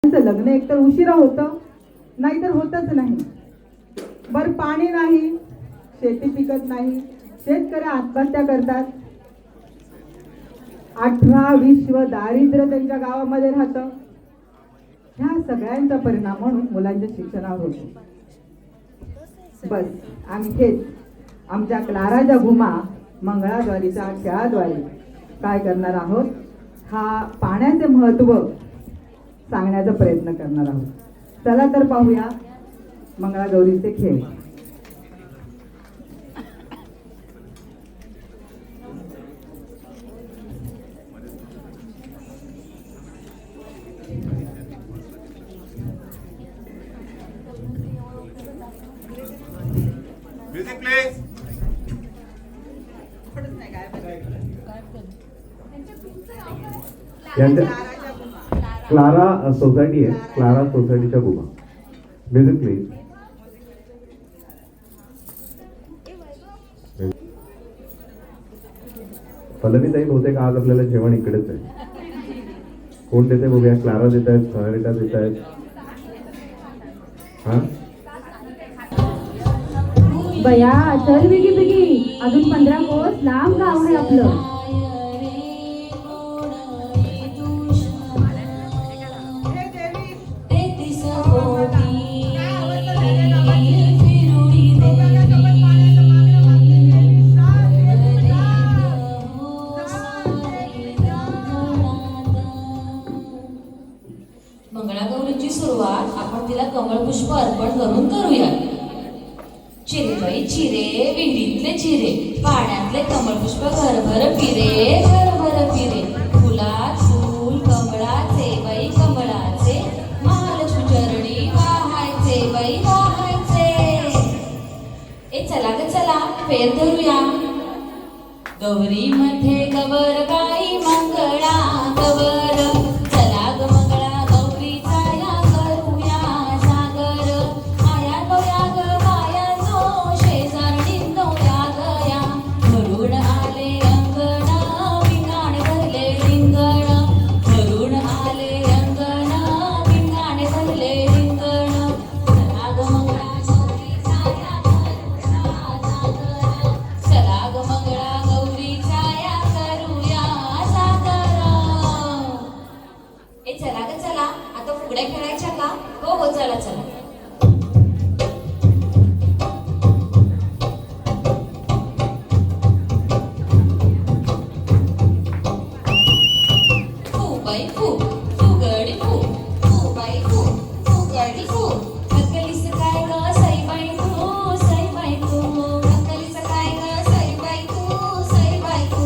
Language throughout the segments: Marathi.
लग्न एकतर उशिरा होतं नाहीतर होतच नाही. बर पाणी नाही, शेती पिकत नाही, शेतकरी आत्महत्या करतात. 18-20 दारिद्र्य त्यांच्या गावामध्ये राहतं. ह्या सगळ्यांचा परिणाम म्हणून मुलांच्या शिक्षणावर होतो. बस आम्ही हेच आमच्या क्लाराच्या घुमा मंगळाद्वारीच्या खेळाद्वारे काय करणार आहोत, हा पाण्याचे महत्त्व सांगण्याचा प्रयत्न करणार आहोत. चला तर पाहूया मंगळागौरीचे खेळ. Music please. क्लारा सोसायटी आहे, क्लारा सोसायटीच्या गुमा. Music please. पल्लवीताई बहुतेक आज आपल्याला जेवण इकडेच आहे. कोण देते बघूया. क्लारा देत आहेत, सनरिता देत आहेत. हा बया चल बिगी बिगी, अजून 15 कोस लांब गाव आहे आपलं. मंगळागौरीची सुरुवात आपण तिला कमळपुष्प अर्पण करून करूया. चिरे बाई चिरे, विहिरीतले चिरे, पाण्यातले कमळपुष्प घरभर फिरे, घरभर फिरे. फुलात फूल कमळाचे बाई कमळाचे, महालक्ष्मी चरणी वाहायचे बाई वाहायचे. ए चला ग चला फेर धरूया. गौरी मध्ये गवर बाई मंगळा गवर, चला ग मंगळा गौरीचा या करूया सागर. आया गया ग बायानो, शेजारणींनो या गया, भरून आले अंगण विंगाण भरले रिंगण, भरून आले अंगण विंगाण भरले रिंगण. चला ग मंगळा गौरीचा या करूया सागर, चला ग मंगळा गौरीचा या करूया सागर. ए चला ग चला, आता फुगड्या खेळायच्या का? हो हो चला चला. फू बाई फू, फुगडी फू, फू बाई फू, फुगडी फू. अक्कलीच काय ग सई बाई तू, सई बाई तू. अक्कलीच काय ग सई बाई तू, सई बाई तू.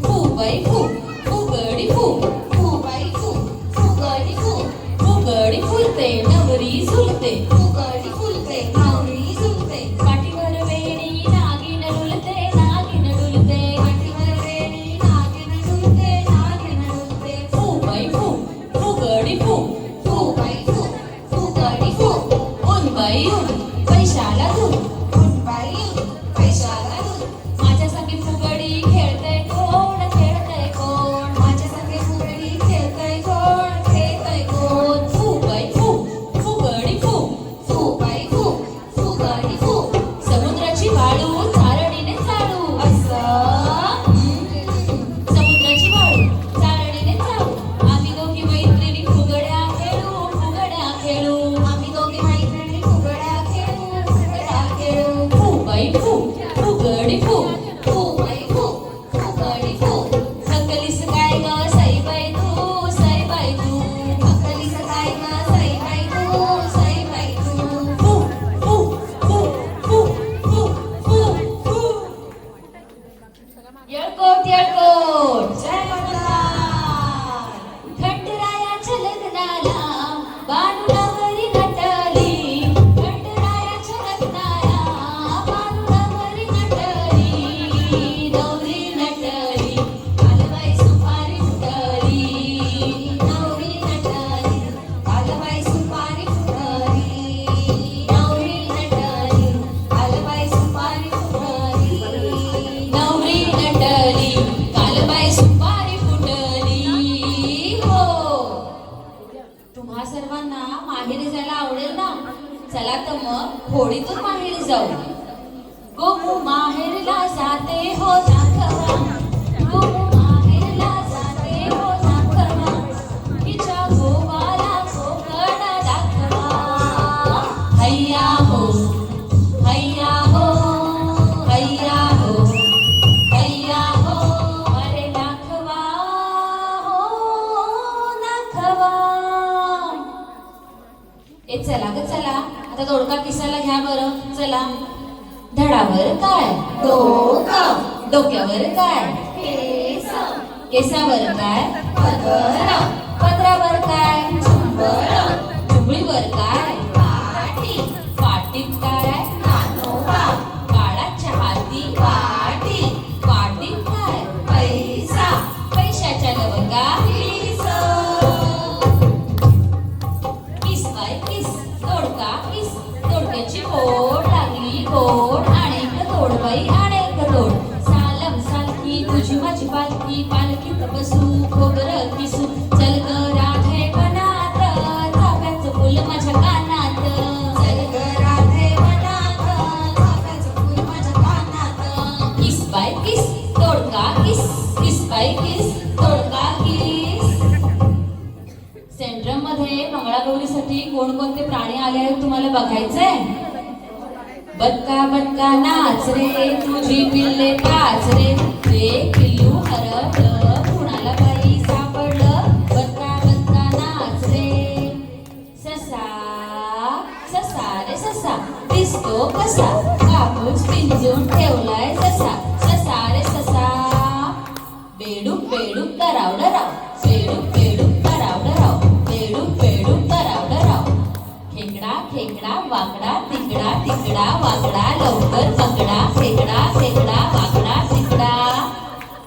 फू बाई फू, फुगडी फू, फू बाई फू, फुगडी फू. फुगडी फुलते नवरी झुलते, फुगडी फुलते नवरी झुलते. पाठीवर वेणी नागिन डुलते, नागिन डुलते. पाठीवर वेणी नागिन डुलते, नागिन डुलते. फू बाई फू, फुगडी फू, फू बाई फू, फुगडी फू. ऊन बाई ऊन, पैशाला धून, ऊन बाई ऊन, पैशाला धून. माझ्या संगी फुगडी खेळतय कोण, खेळतय कोण. माझ्या संगी फुगडी खेळतय कोण, खेळतय कोण. फू बाई फू, फुगडी फू, फू बाई फू, फुगडी फू. समुद्राची वाळू चारडीने चालू असं, समुद्राची वाळू चारडीने चालू. आम्ही दोघी मैत्रिणी फुगड्या खेळू, फुगड्या सर्वांना माहेरी जायला आवडेल ना? चला तर मग होळीतून माहेरी जाऊ. गोमू माहेरला जाते हो दाखवा, गोमू माहेरला जाते हो दाखवा, तिच्या गोवाला कोकण दाखवा. हैया हो, हैया हो, हैया हो, हैया हो, अरे दाखवा हो दाखवा. ए चला ग चला, आता दोडका किसाला घ्या बरं. चला. धडावर काय? डोकं. डोक्यावर काय? केस. केसावर काय? पदर. पदरावर काय? झुंबर. झुंबळीवर काय? पाटी. पाटीत काय? कानोबा. काळाच्या हाती वाटी. वाटीत काय? पैसा. पैशाच्या लवंगा किस. किस बाय किस, दोडका किस. दोडक्याची ओढ लागली गोड, अनेक तोडबाई अनेक तोड. सालम सालकी तुझी माझी पालकी, पालखीत बसू खोबरं किसू. चल ग राधे वनात, चाफ्याचं फुल माझ्या कानात. चल ग राधे वनात, चाफ्याचं फुल माझ्या कानात. किस बाय किस, दोडका किस. किस बाय किस, दोडका किस. सेंट्रम मध्ये मंगळागौरीसाठी कोणकोणते प्राणी आले आहेत तुम्हाला बघायचंय? बदका बदका नाच रे, तुझी पिल्ले पाच रे. रे पिल्लू हरपलं, कुणाला बाई सापडलं. बदका बदका नाच रे. ससा ससा रे ससा, दिसतो कसा. कापूस पिंजून ठेवलाय ससा. ससा रे ससा. बेडूक बेडूक डराव डराव, बेडूक बेडूक डराव डराव, बेडूक बेडूक डराव डराव. खेकडा खेकडा वाकडा, तिकडा तिकडा वाकडा, लवकर पकडा. खेकडा खेकडा वाकडा तिकडा.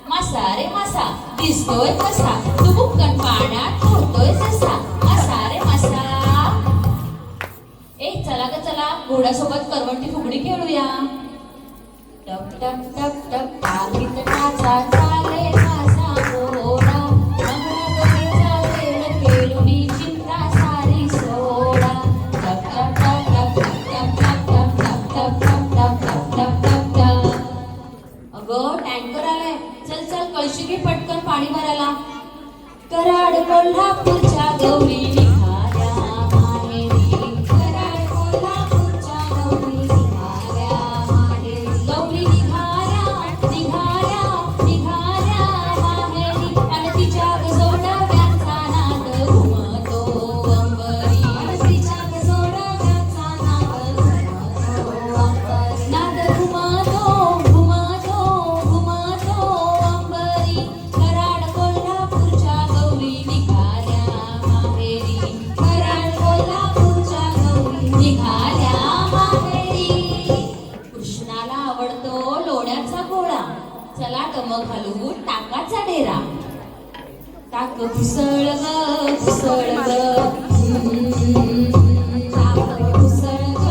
मासा रे मासा, दिसतोय कसा. तू बुक्कन पाण्यात पोहतोय ससा. मासा रे मासा. ए चला ग चला, घोड्यासोबत करवंटी फुगडी खेळूया. टप टप टप टप टाकीत टाचा चाले माझा घोडा. मंगळागौरीचा वेळ केलुनी चिंता सारी सोडा. टप टप टप टप टप टप टप टप टप टप टप टप टप टप. अगं टँकर आलाय, चल चल कळशी घे पटकन पाणी भरायला. कराड कोल्हापूरच्या गौरी निघाल्या माहेरी. कराड कोल्हापूरच्या गौरी निघाल्या माहेरी. गौरी निघाल्या निघाल्या निघाल्या माहेरी. आणि तिच्या गजोडव्याचा नाद घुमतो अंबरी. तिच्या गजोडव्याचा नाद घुमतो अंबरी. नाद घुमतो घुमतो घुमतो अंबरी. कराड कोल्हापूरच्या गौरी निघाल्या माहेरी. कराड कोल्हापूरच्या गौरी निघाल्या माहेरी. कृष्णाला आवडतो लोण्याचा गोळा. चला टम घालू टाकाचा डेरा. टाक घुसळ ग घुसळ ग. टाक घुसळ ग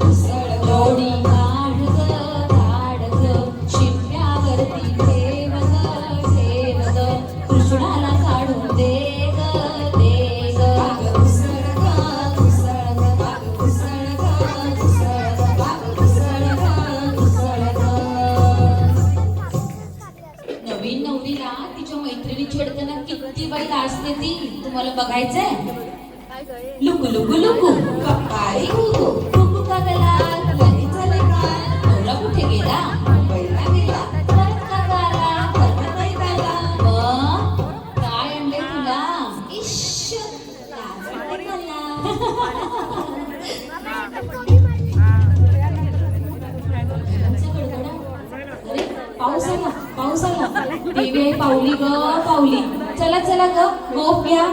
घुसळ. लोणी काढ ग काढ ग. शिप्यावरती ठेव ग ठेव ग. कृष्णाला काढून दे ग दे ग. घुसळ ग घुसळ ग. घुसळ ग घुसळ ग. घुसळ ग घुसळ ग. नवीन नवरीला तिच्या मैत्रिणी छेडताना किती बाई लाजते ती तुम्हाला बघायचंय? लुकू लुकू लुकू कपाळी कुकू कुकू का गला कधी झाले का. नवरा कुठे गेला? मुंबईला गेला. परत का गाला? परत नाही गाला. मग काय आणले तुला? इश्श लाज वाटते मला. अरे पाऊस आला पाऊस आला. देवी आहे पावली ग पावली. चला चला ग गोप घ्या.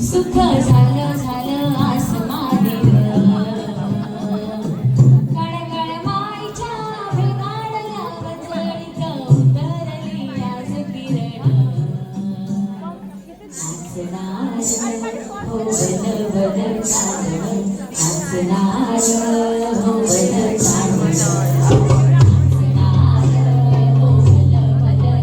सुख झालं झालं आसमानी. काळ्या काळ्या माईच्या भेगाडल्या गजळीत उतरली आज किरण. नाचणार हो बन बन चांदण. नाचणार हो बन चांदण. नाचणार हो बन बन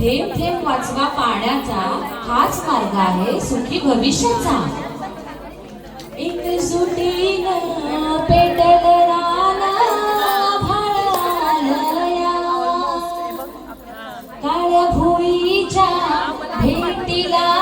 थेंब थेंब वाचवा पाण्याचा, हाच मार्ग आहे सुखी भविष्याचा. एकजुटीनं पेटल रान भाळालया, काळ्या भोईच्या भेटीला